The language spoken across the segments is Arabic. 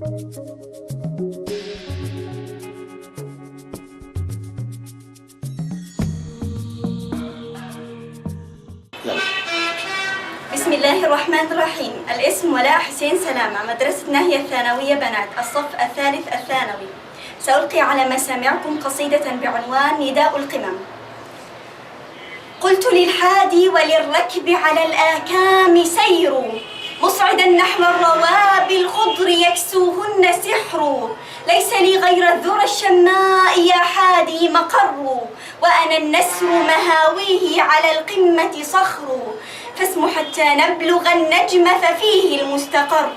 بسم الله الرحمن الرحيم. الاسم ولاء حسين سلامة، مدرسة ناهية الثانوية بنات، الصف الثالث الثانوي. سألقي على مسامعكم قصيدة بعنوان نداء القمم. قلت للحادي وللركب على الآكام سيروا، مصعدا نحو الروابي الخضر يكسوهن سحر. ليس لي غير الذرى الشماء يا حادي مقر، وأنا النسر مهاويه على القمة صخر. فاسم حتى نبلغ النجم ففيه المستقر.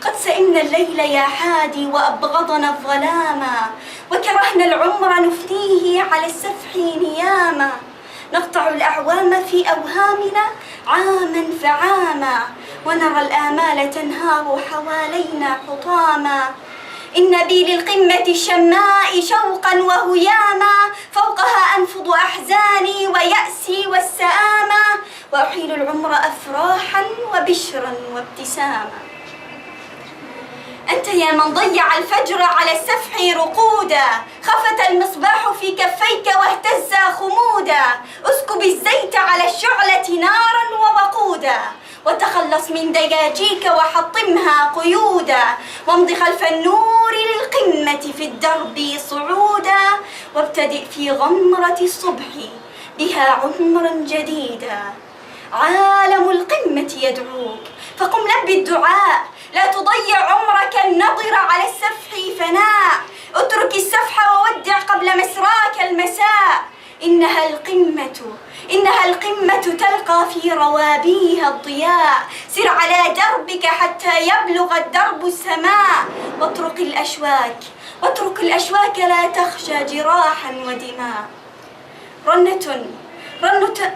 قد سئمنا الليل يا حادي وأبغضنا الظلام، وكرهنا العمر نفنيه على السفح نياما. نقطع الأعوام في أوهامنا عاما فعاما، ونرى الآمال تنهار حوالينا حطاما. إن بي للقمة الشماء شوقا وهياما، فوقها أنفض أحزاني ويأسي والسآما، وأحيل العمر أفراحا وبشرا وابتساما. أنت يا من ضيع الفجر على السفح رقودا، خفت المصباح في كفيك واهتز خمودا. اسكب الزيت على الشعلة نارا ووقودا، وتخلص من دياجيك وحطمها قيودا. وامض خلف النور للقمة في الدرب صعودا، وابتدئ في غمرة الصبح بها عمرا جديدا. عالم القمة يدعوك فقم لبي الدعاء، لا تضيع عمرك النضر على السفح فناء. اترك السفح وودع قبل مسراك المساء. إنها القمة تلقى في روابيها الضياء. سر على دربك حتى يبلغ الدرب السماء، واترك الأشواك لا تخشى جراحا ودماء.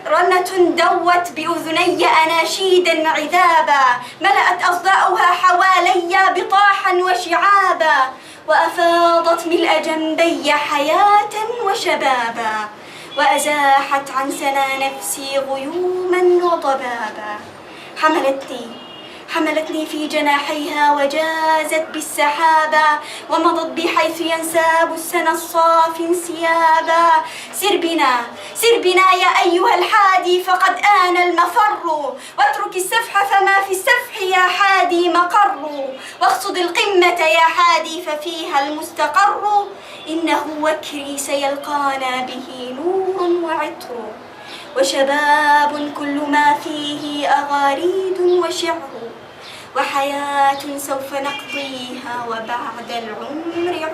رنة دوت بأذني أناشيدا عذابا، ملأت أصداؤها حوالي بطاحا وشعابا، وأفاضت ملء جنبي حياة وشبابا، وأزاحت عن سنا نفسي غيوما وضبابا. حملتني في جناحيها وجازت بالسحابة، ومضت بحيث ينساب السنا الصافي انسيابا. سر بنا يا أيها الحادي فقد آن المفر، واترك السفح فما في السفح يا حادي مقر. واقصد القمة يا حادي ففيها المستقر، إنه وكري سيلقانا به نور وعطر، وشباب كل ما فيه أغاريد وشعر، وحياة سوف نقضيها وبعد العمر